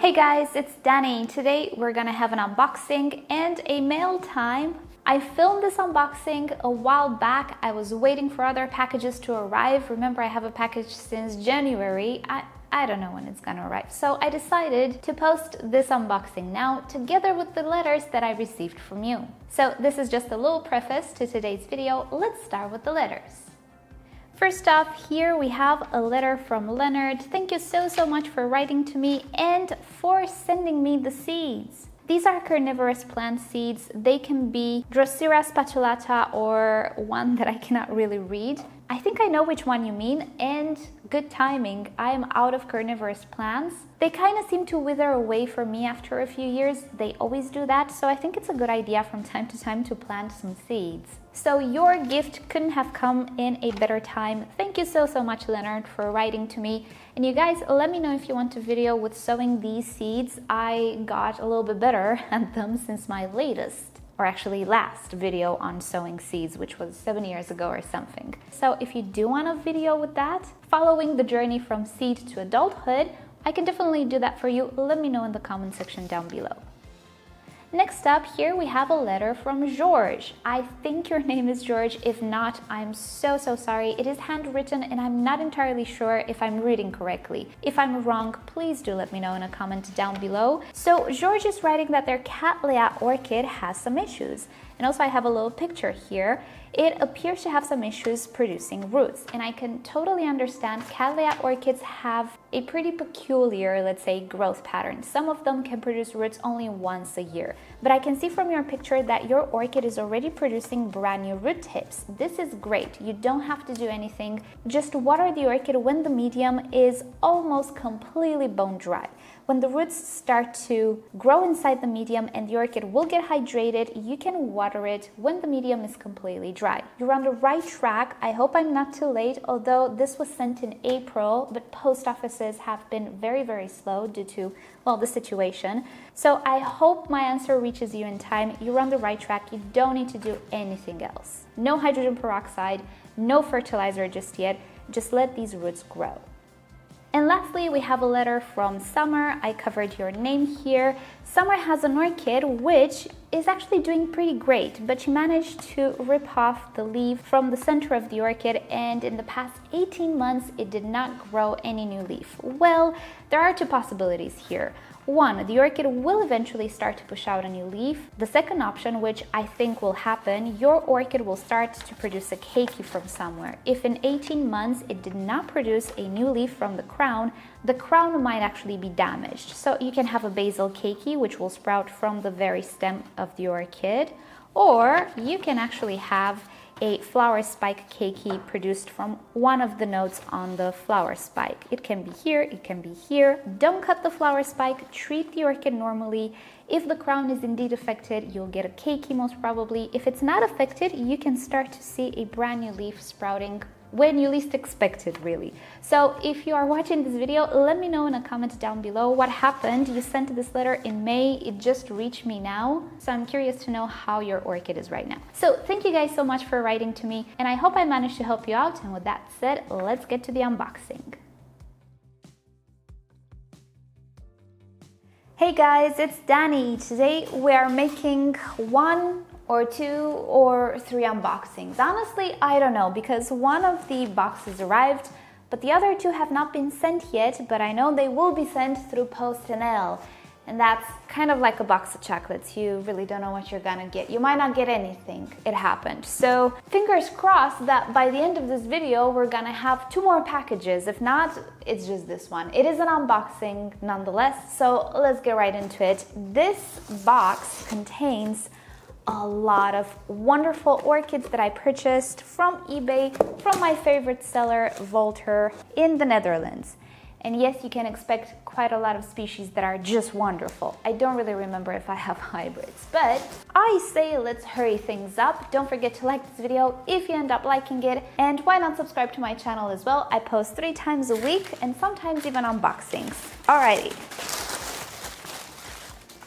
Hey guys, it's Danny. Today we're gonna have an unboxing and a mail time. I filmed this unboxing a while back. I was waiting for other packages to arrive. Remember, I have a package since January. I don't know when it's gonna arrive. So I decided to post this unboxing now together with the letters that I received from you. So this is just a little preface to today's video. Let's start with the letters. First off, here we have a letter from Leonard. Thank you so much for writing to me and for sending me the seeds. These are carnivorous plant seeds. They can be Drosera spatulata or one that I cannot really read. I think I know which one you mean, and good timing. I am out of carnivorous plants. They kind of seem to wither away for me after a few years. They always do that, so I think it's a good idea from time to time to plant some seeds. So your gift couldn't have come in a better time. Thank you so much, Leonard, for writing to me. And you guys, let me know if you want a video with sowing these seeds. I got a little bit better at them since my latest, or actually last video on sowing seeds, which was 7 years ago or something. So if you do want a video with that, following the journey from seed to adulthood, I can definitely do that for you. Let me know in the comment section down below. Next up, here we have a letter from George. I think your name is George. If not, I'm so sorry. It is handwritten and I'm not entirely sure if I'm reading correctly. If I'm wrong, please do let me know in a comment down below. So George is writing that their Cattleya orchid has some issues. And also I have a little picture here. It appears to have some issues producing roots, and I can totally understand. Cattleya orchids have a pretty peculiar, let's say, growth pattern. Some of them can produce roots only once a year, but I can see from your picture that your orchid is already producing brand new root tips. This is great. You don't have to do anything. Just water the orchid when the medium is almost completely bone dry. When the roots start to grow inside the medium and the orchid will get hydrated, you can water it when the medium is completely dry. You're on the right track. I hope I'm not too late, although this was sent in April, but post offices have been very slow due to, well, the situation. So I hope my answer reaches you in time. You're on the right track. You don't need to do anything else. No hydrogen peroxide, no fertilizer just yet. Just let these roots grow. And lastly, we have a letter from Summer. I covered your name here. Summer has an orchid which is actually doing pretty great, but she managed to rip off the leaf from the center of the orchid, and in the past 18 months, it did not grow any new leaf. Well, there are two possibilities here. One, the orchid will eventually start to push out a new leaf. The second option, which I think will happen, your orchid will start to produce a keiki from somewhere. If in 18 months it did not produce a new leaf from the crown might actually be damaged. So you can have a basal keiki, which will sprout from the very stem of the orchid, or you can actually have a flower spike keiki produced from one of the nodes on the flower spike. It can be here, it can be here. Don't cut the flower spike, treat the orchid normally. If the crown is indeed affected, you'll get a keiki most probably. If it's not affected, you can start to see a brand new leaf sprouting when you least expect it, really. So if you are watching this video, let me know in a comment down below what happened. You sent this letter in May, it just reached me now, so I'm curious to know how your orchid is right now. So thank you guys so much for writing to me, and I hope I managed to help you out. And with that said, let's get to the unboxing. Hey guys, it's Danny. Today we are making one or two or three unboxings. Honestly, I don't know, because one of the boxes arrived, but the other two have not been sent yet, but I know they will be sent through PostNL. And that's kind of like a box of chocolates. You really don't know what you're gonna get. You might not get anything. It happened. So fingers crossed that by the end of this video, we're gonna have two more packages. If not, it's just this one. It is an unboxing nonetheless, so let's get right into it. This box contains a lot of wonderful orchids that I purchased from eBay from my favorite seller, Volter, in the Netherlands. And yes, you can expect quite a lot of species that are just wonderful. I don't really remember if I have hybrids, but I say let's hurry things up. Don't forget to like this video if you end up liking it, and why not subscribe to my channel as well? I post 3 times a week and sometimes even unboxings. Alrighty.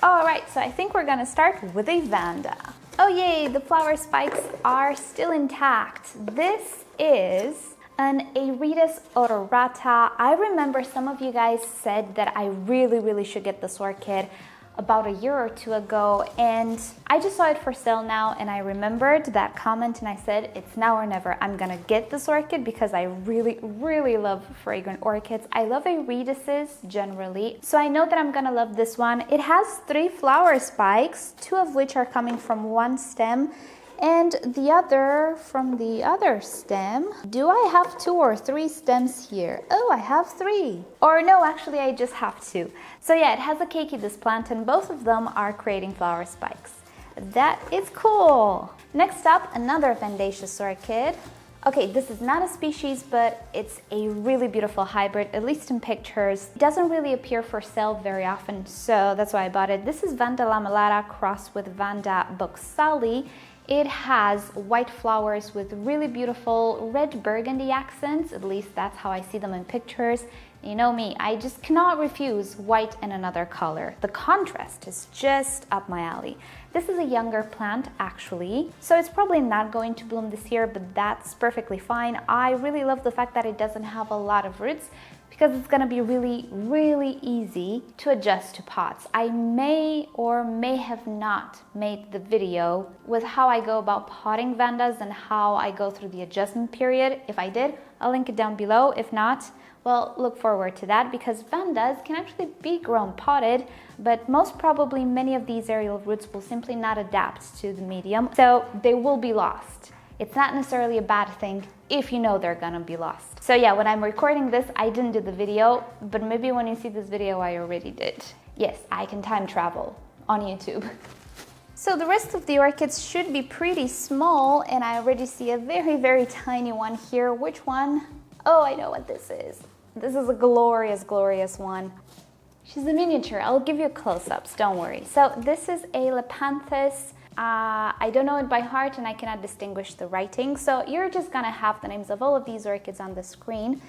Alright, so I think we're gonna start with a Vanda. Oh yay, the flower spikes are still intact. This is An Aerides odorata. I remember some of you guys said that I really should get this orchid about a year or two ago, and I just saw it for sale now, and I remembered that comment and I said, it's now or never. I'm gonna get this orchid because I really love fragrant orchids. I love Aerides generally, so I know that I'm gonna love this one. It has 3 flower spikes, 2 of which are coming from one stem and the other from the other stem. Do I have 2 or 3 stems here? Oh, I have 3. Or no, actually I just have 2. So yeah, it has a keiki, this plant, and both of them are creating flower spikes. That is cool. Next up, another Vandaceous orchid. Okay, this is not a species, but it's a really beautiful hybrid, at least in pictures. It doesn't really appear for sale very often, so that's why I bought it. This is Vanda lamellata crossed with Vanda boxali. It has white flowers with really beautiful red burgundy accents, at least that's how I see them in pictures. You know me, I just cannot refuse white and another color. The contrast is just up my alley. This is a younger plant actually, so it's probably not going to bloom this year, but that's perfectly fine. I really love the fact that it doesn't have a lot of roots, because it's gonna be really easy to adjust to pots. I may or may have not made the video with how I go about potting Vandas and how I go through the adjustment period. If I did, I'll link it down below. If not, well, look forward to that, because Vandas can actually be grown potted, but most probably many of these aerial roots will simply not adapt to the medium, so they will be lost. It's not necessarily a bad thing if you know they're gonna be lost. So yeah, when I'm recording this, I didn't do the video, but maybe when you see this video, I already did. Yes, I can time travel on YouTube. So the rest of the orchids should be pretty small, and I already see a very tiny one here. Which one? Oh, I know what this is. This is a glorious one. She's a miniature. I'll give you close-ups, don't worry. So this is a Lepanthes. I don't know it by heart and I cannot distinguish the writing, so you're just gonna have the names of all of these orchids on the screen.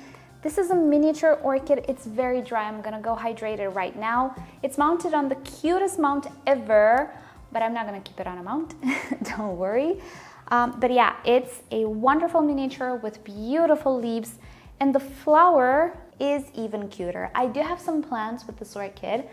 This is a miniature orchid. It's very dry. I'm gonna go hydrate it right now. It's mounted on the cutest mount ever, but I'm not gonna keep it on a mount, don't worry. But yeah, it's a wonderful miniature with beautiful leaves, and the flower is even cuter. I do have some plans with this orchid.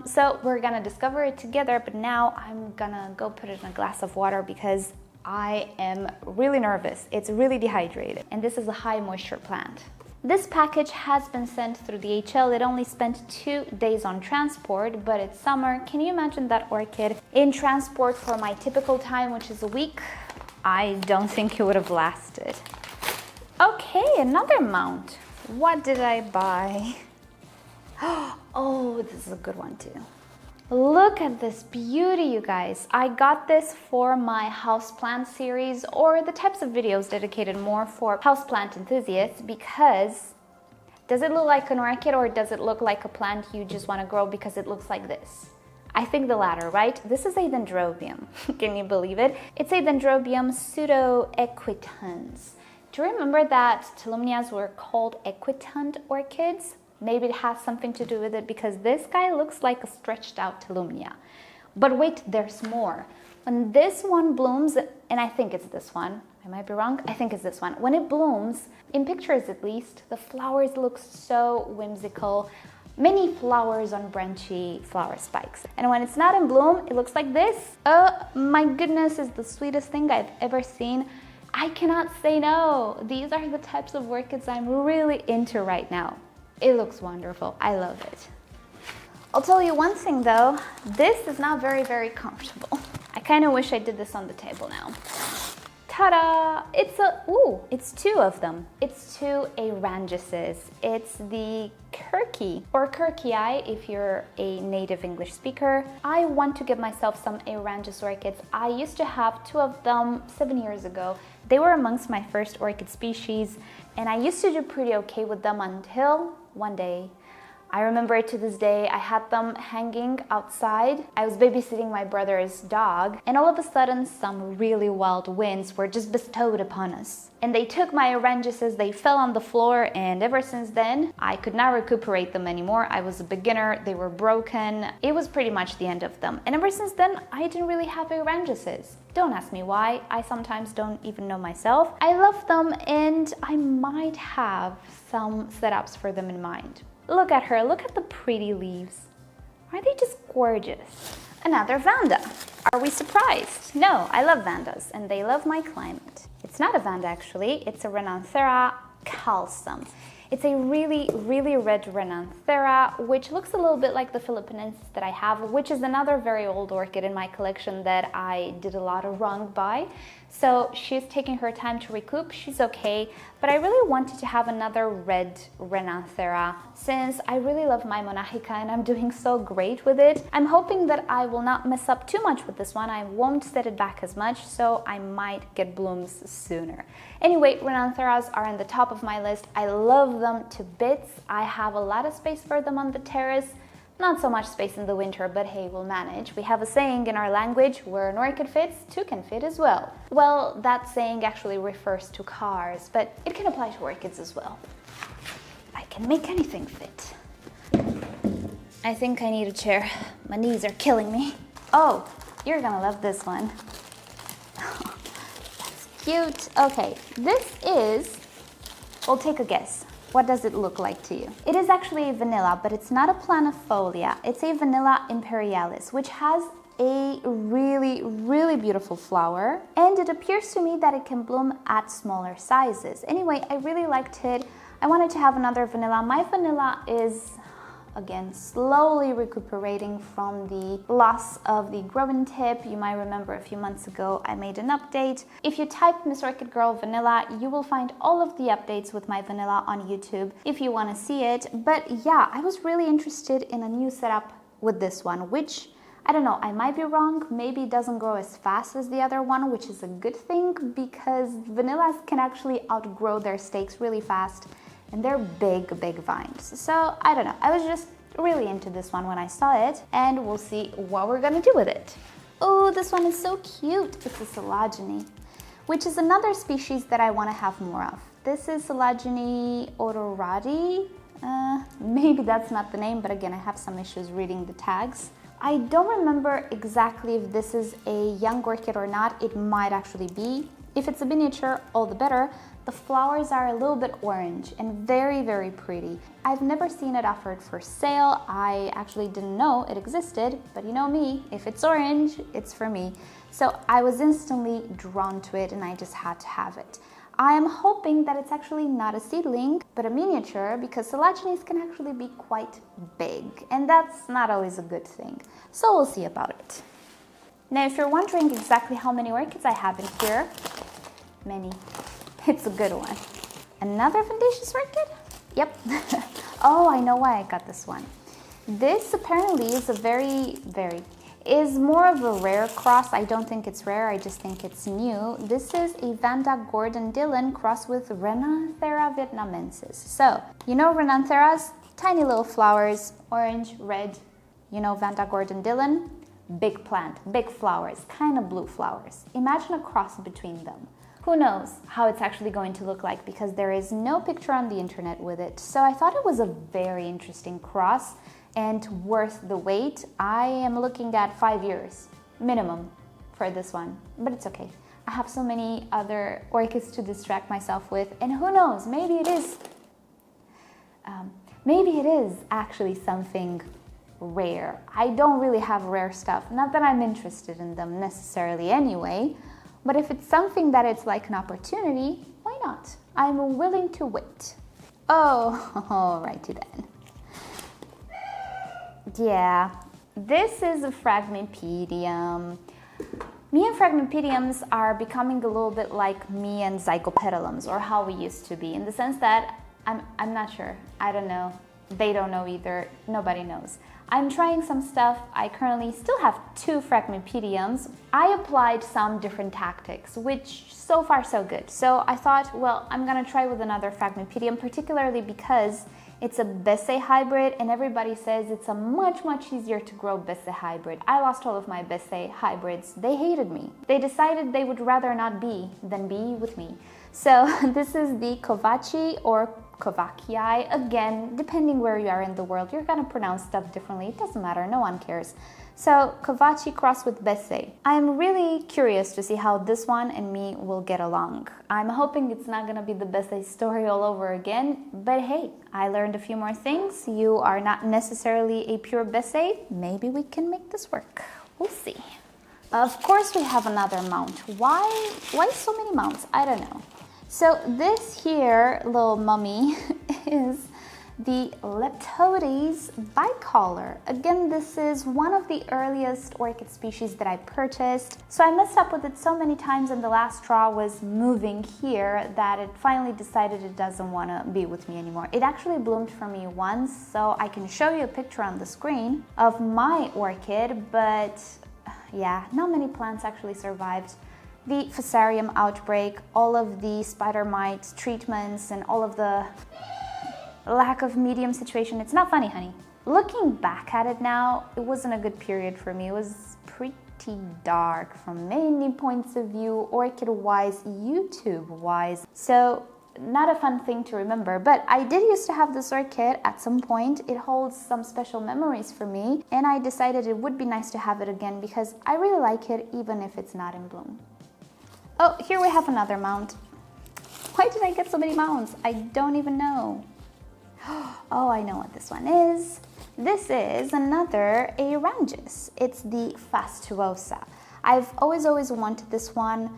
So we're gonna discover it together, but now I'm gonna go put it in a glass of water because I am really nervous. It's really dehydrated, and this is a high moisture plant. This package has been sent through DHL. It only spent 2 days on transport, but it's summer. Can you imagine that orchid in transport for my typical time, which is a week? I don't think it would have lasted. Okay, another mount. What did I buy? Oh, this is a good one too. Look at this beauty, you guys. I got this for my houseplant series, or the types of videos dedicated more for houseplant enthusiasts, because does it look like an orchid or does it look like a plant you just want to grow because it looks like this? I think the latter, right? This is a Dendrobium. Can you believe it? It's a Dendrobium pseudo-equitans. Do you remember that Tolumnias were called equitant orchids? Maybe it has something to do with it, because this guy looks like a stretched out Tolumnia. But wait, there's more. When this one blooms, and I think it's this one, I might be wrong, I think it's this one. When it blooms, in pictures at least, the flowers look so whimsical. Many flowers on branchy flower spikes. And when it's not in bloom, it looks like this. Oh my goodness, it's the sweetest thing I've ever seen. I cannot say no. These are the types of orchids I'm really into right now. It looks wonderful. I love it. I'll tell you one thing though, this is not very comfortable. I kind of wish I did this on the table now. Ta-da! It's 2 of them. It's 2 Aerides. It's the Kirky, or Kirkii if you're a native English speaker. I want to give myself some Aerides orchids. I used to have 2 of them 7 years ago. They were amongst my first orchid species, and I used to do pretty okay with them until one day I remember it to this day. I had them hanging outside. I was babysitting my brother's dog, and all of a sudden some really wild winds were just bestowed upon us. And they took my oranges, they fell on the floor, and ever since then, I could not recuperate them anymore. I was a beginner, they were broken. It was pretty much the end of them. And ever since then, I didn't really have oranges. Don't ask me why, I sometimes don't even know myself. I love them, and I might have some setups for them in mind. Look at her, look at the pretty leaves. Aren't they just gorgeous? Another Vanda. Are we surprised? No, I love Vandas and they love my climate. It's not a Vanda actually, it's a Renanthera calcum. It's a really, really red Renanthera, which looks a little bit like the Philippines that I have, which is another very old orchid in my collection that I did a lot of wrong by. So she's taking her time to recoup, she's okay, but I really wanted to have another red Renanthera since I really love my Monachica and I'm doing so great with it. I'm hoping that I will not mess up too much with this one. I won't set it back as much, so I might get blooms sooner. Anyway, Renantheras are on the top of my list. I love them to bits. I have a lot of space for them on the terrace. Not so much space in the winter, but hey, we'll manage. We have a saying in our language, where an orchid fits, two can fit as well. Well, that saying actually refers to cars, but it can apply to orchids as well. I can make anything fit. I think I need a chair. My knees are killing me. Oh, you're gonna love this one. That's cute. Okay, this is, well, take a guess. What does it look like to you? It is actually vanilla, but it's not a planifolia. It's a Vanilla imperialis, which has a really, really beautiful flower. And it appears to me that it can bloom at smaller sizes. Anyway, I really liked it. I wanted to have another vanilla. My vanilla is, again, slowly recuperating from the loss of the growing tip. You might remember a few months ago I made an update. If you type MissOrchidGirl vanilla, you will find all of the updates with my vanilla on YouTube if you want to see it. But yeah, I was really interested in a new setup with this one, which, I don't know, I might be wrong. Maybe it doesn't grow as fast as the other one, which is a good thing because vanillas can actually outgrow their stakes really fast. And they're big, big vines. So I don't know, I was just really into this one when I saw it, and we'll see what we're gonna do with it. Oh, this one is so cute. It's a Coelogyne, which is another species that I wanna have more of. This is Coelogyne odorati. Maybe that's not the name, but again, I have some issues reading the tags. I don't remember exactly if this is a young orchid or not. It might actually be. If it's a miniature, all the better. The flowers are a little bit orange and very, very pretty. I've never seen it offered for sale. I actually didn't know it existed, but you know me, if it's orange, it's for me. So I was instantly drawn to it and I just had to have it. I am hoping that it's actually not a seedling, but a miniature, because Coelogynes can actually be quite big, and that's not always a good thing. So we'll see about it. Now, if you're wondering exactly how many orchids I have in here, many. It's a good one. Another Fundaceous orchid? Yep. Oh, I know why I got this one. This apparently is is more of a rare cross. I don't think it's rare, I just think it's new. This is a Vanda Gordon Dillon cross with Renanthera vietnamensis. So, you know Renantheras? Tiny little flowers, orange, red. You know Vanda Gordon Dillon? Big plant, big flowers, kind of blue flowers. Imagine a cross between them. Who knows how it's actually going to look like, because there is no picture on the internet with it. So I thought it was a very interesting cross and worth the wait. I am looking at 5 years minimum for this one, but it's okay. I have so many other orchids to distract myself with, and who knows, maybe it is actually something rare. I don't really have rare stuff, not that I'm interested in them necessarily anyway. But if it's something that it's like an opportunity, why not? I'm willing to wait. Oh, alrighty then. Yeah, this is a Phragmipedium. Me and Phragmipediums are becoming a little bit like me and Zygopetalums, or how we used to be, in the sense that I'm not sure. I don't know. They don't know either. Nobody knows. I'm trying some stuff. I currently still have 2 Phragmipediums. I applied some different tactics, which so far so good. So I thought, well, I'm gonna try with another Phragmipedium, particularly because it's a Besse hybrid and everybody says it's a much easier to grow Besse hybrid. I lost all of my Besse hybrids. They hated me. They decided they would rather not be than be with me. So this is the Coelogyne or Coelogyne. Again, depending where you are in the world, you're gonna pronounce stuff differently. It doesn't matter, no one cares. So Coelogyne crossed with Besse. I'm really curious to see how this one and me will get along. I'm hoping it's not gonna be the Besse story all over again, but hey, I learned a few more things. You are not necessarily a pure Besse. Maybe we can make this work. We'll see. Of course we have another mount. Why so many mounts? I don't know. So this here little mummy is the Lepanthes bicolor. Again, this is one of the earliest orchid species that I purchased. So I messed up with it so many times and the last straw was moving here that it finally decided it doesn't want to be with me anymore. It actually bloomed for me once, so I can show you a picture on the screen of my orchid, but yeah, not many plants actually survived the Fusarium outbreak, all of the spider mite treatments, and all of the lack of medium situation. It's not funny, honey. Looking back at it now, it wasn't a good period for me. It was pretty dark from many points of view, orchid-wise, YouTube-wise. So not a fun thing to remember, but I did used to have this orchid at some point. It holds some special memories for me, and I decided it would be nice to have it again because I really like it even if it's not in bloom. Oh, here we have another mount. Why did I get so many mounts? I don't even know. Oh, I know what this one is. This is another Aerides. It's the fastuosa. I've always wanted this one.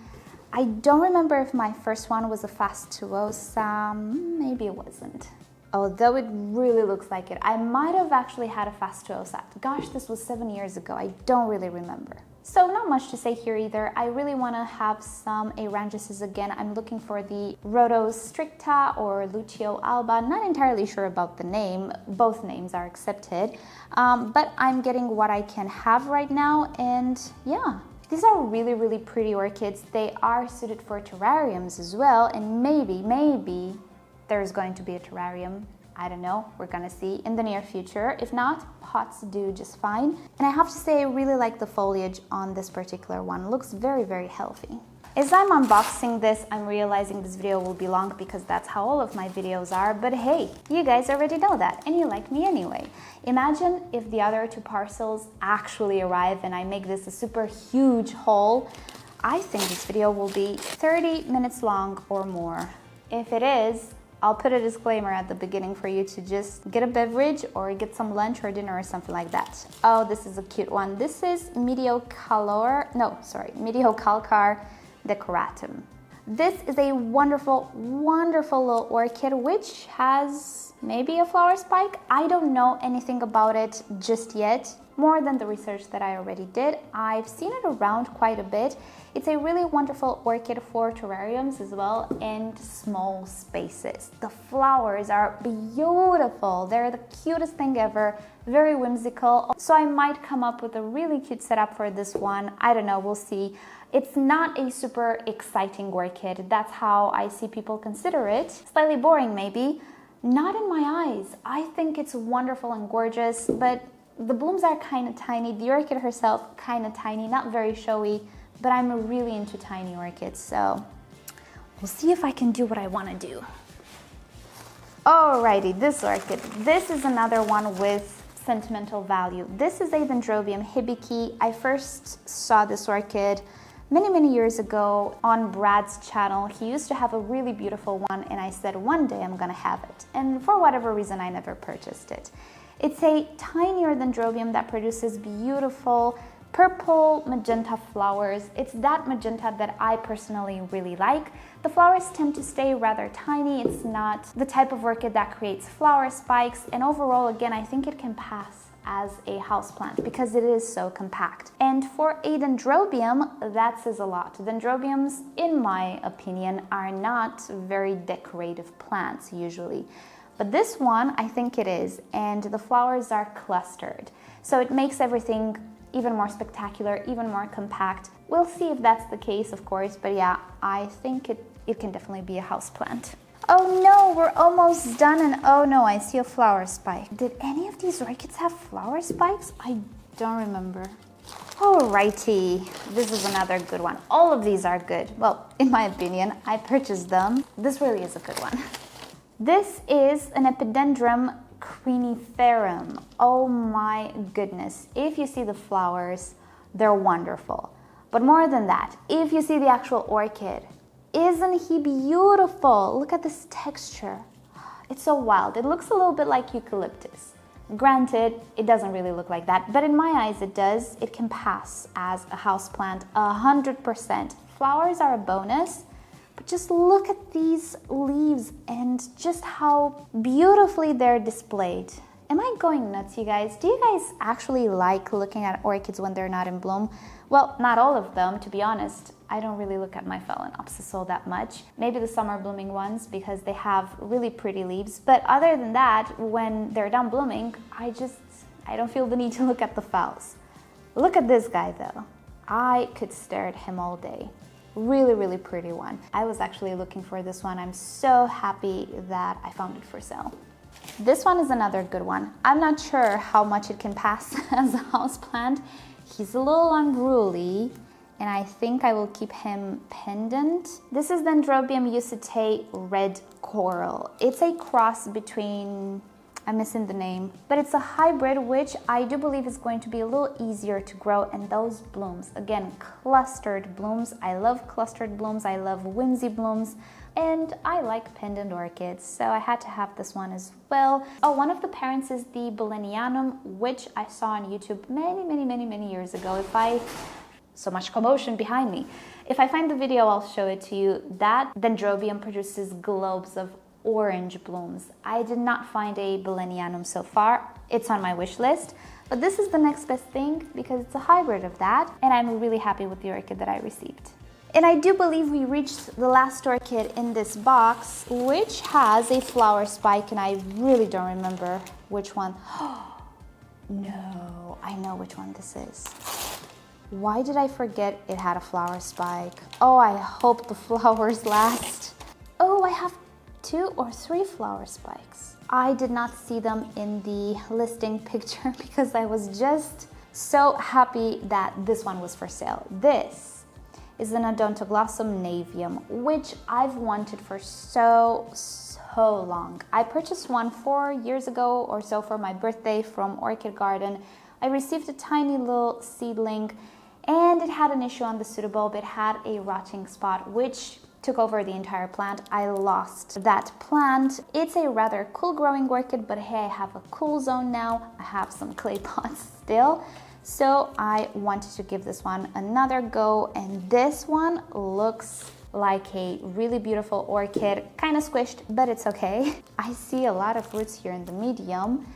I don't remember if my first one was a fastuosa. Maybe it wasn't. Although it really looks like it. I might have actually had a fastuosa. Gosh, this was 7 years ago. I don't really remember. So not much to say here either. I really want to have some Aerides again. I'm looking for the Rhodos stricta or Lucio alba. Not entirely sure about the name. Both names are accepted. But I'm getting what I can have right now, and yeah. These are really pretty orchids. They are suited for terrariums as well, and maybe there's going to be a terrarium. I don't know, we're gonna see in the near future. If not, pots do just fine. And I have to say I really like the foliage on this particular one. It looks very healthy. As I'm unboxing this, I'm realizing this video will be long because that's how all of my videos are, but hey, you guys already know that and you like me anyway. Imagine if the other 2 parcels actually arrive and I make this a super huge haul. I think this video will be 30 minutes long or more. If it is, I'll put a disclaimer at the beginning for you to just get a beverage or get some lunch or dinner or something like that. Oh, this is a cute one. This is Mediocalcar decoratum. This is a wonderful little orchid which has maybe a flower spike. I don't know anything about it just yet, more than the research that I already did. I've seen it around quite a bit. It's a really wonderful orchid for terrariums as well and small spaces. The flowers are beautiful. They're the cutest thing ever, very whimsical. So I might come up with a really cute setup for this one. I don't know, we'll see. It's not a super exciting orchid. That's how I see people consider it. Slightly boring maybe. Not in my eyes. I think it's wonderful and gorgeous, but the blooms are kind of tiny. The orchid herself kind of tiny, not very showy, but I'm really into tiny orchids, so we'll see if I can do what I want to do. Alrighty, this orchid. This is another one with sentimental value. This is a Dendrobium Hibiki. I first saw this orchid many years ago on Brad's channel. He used to have a really beautiful one, and I said one day I'm gonna have it. And for whatever reason, I never purchased it. It's a tinier Dendrobium that produces beautiful purple magenta flowers. It's that magenta that I personally really like. The flowers tend to stay rather tiny. It's not the type of orchid that creates flower spikes, and overall, again, I think it can pass as a houseplant because it is so compact. And for a Dendrobium, that says a lot. Dendrobiums, in my opinion, are not very decorative plants usually. But this one, I think it is, and the flowers are clustered. So it makes everything even more spectacular, even more compact. We'll see if that's the case, of course, but yeah, I think it can definitely be a houseplant. Oh no, we're almost done, and oh no, I see a flower spike. Did any of these orchids have flower spikes? I don't remember. Alrighty, this is another good one. All of these are good. Well, in my opinion, I purchased them. This really is a good one. This is an Epidendrum criniferum. Oh my goodness. If you see the flowers, they're wonderful. But more than that, if you see the actual orchid, isn't he beautiful? Look at this texture. It's so wild. It looks a little bit like eucalyptus. Granted, it doesn't really look like that, but in my eyes it does. It can pass as a houseplant 100%. Flowers are a bonus, but just look at these leaves and just how beautifully they're displayed. Am I going nuts, you guys? Do you guys actually like looking at orchids when they're not in bloom? Well, not all of them, to be honest. I don't really look at my Phalaenopsis all that much. Maybe the summer blooming ones because they have really pretty leaves. But other than that, when they're done blooming, I don't feel the need to look at the phals. Look at this guy though. I could stare at him all day. Really, really pretty one. I was actually looking for this one. I'm so happy that I found it for sale. This one is another good one. I'm not sure how much it can pass as a houseplant. He's a little unruly, and I think I will keep him pendant. This is Dendrobium usitae red coral. It's a cross between, I'm missing the name, but it's a hybrid, which I do believe is going to be a little easier to grow. And those blooms, again, clustered blooms. I love clustered blooms. I love whimsy blooms. And I like pendant orchids, so I had to have this one as well. Oh, one of the parents is the Bellinianum, which I saw on YouTube many years ago. So much commotion behind me. If I find the video, I'll show it to you. That Dendrobium produces globes of orange blooms. I did not find a Bellinianum so far. It's on my wish list, but this is the next best thing because it's a hybrid of that, and I'm really happy with the orchid that I received. And I do believe we reached the last orchid in this box, which has a flower spike, and I really don't remember which one. No, I know which one this is. Why did I forget it had a flower spike? Oh, I hope the flowers last. Oh, I have 2 or 3 flower spikes. I did not see them in the listing picture because I was just so happy that this one was for sale. This is an Odontoglossum navium, which I've wanted for so long. I purchased one 4 years ago or so for my birthday from Orchid Garden. I received a tiny little seedling, and it had an issue on the pseudobulb. It had a rotting spot, which took over the entire plant. I lost that plant. It's a rather cool growing orchid, but hey, I have a cool zone now. I have some clay pots still. So I wanted to give this one another go, and this one looks like a really beautiful orchid, kind of squished, but it's okay. I see a lot of roots here in the medium,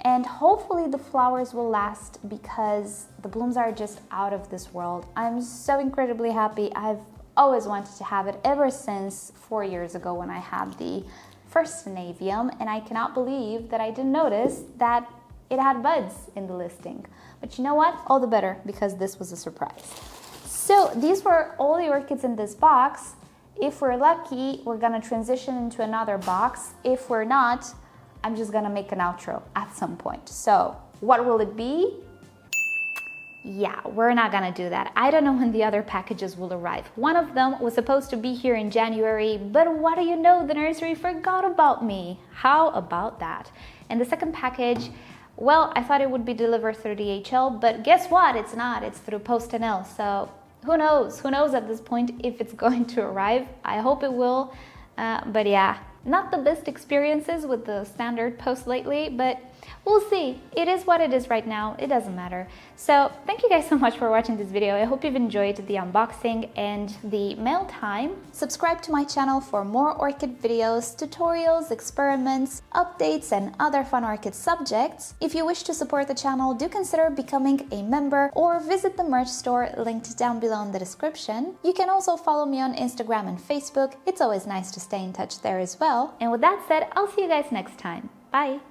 and hopefully the flowers will last because the blooms are just out of this world. I'm so incredibly happy. I've always wanted to have it ever since 4 years ago when I had the first navium, and I cannot believe that I didn't notice that it had buds in the listing. But you know what? All the better, because this was a surprise. So these were all the orchids in this box. If we're lucky, we're gonna transition into another box. If we're not, I'm just gonna make an outro at some point. So what will it be? Yeah, we're not gonna do that. I don't know when the other packages will arrive. One of them was supposed to be here in January, but what do you know? The nursery forgot about me. How about that? And the second package, well, I thought it would be delivered through DHL, but guess what? It's not. It's through PostNL. So who knows? Who knows at this point if it's going to arrive? I hope it will. But yeah, not the best experiences with the standard post lately, but We'll see. It is what it is right now. It doesn't matter. So thank you guys so much for watching this video. I hope you've enjoyed the unboxing and the mail time. Subscribe to my channel for more orchid videos, tutorials, experiments, updates, and other fun orchid subjects. If you wish to support the channel, do consider becoming a member or visit the merch store linked down below in the description. You can also follow me on Instagram and Facebook. It's always nice to stay in touch there as well. And with that said, I'll see you guys next time. Bye!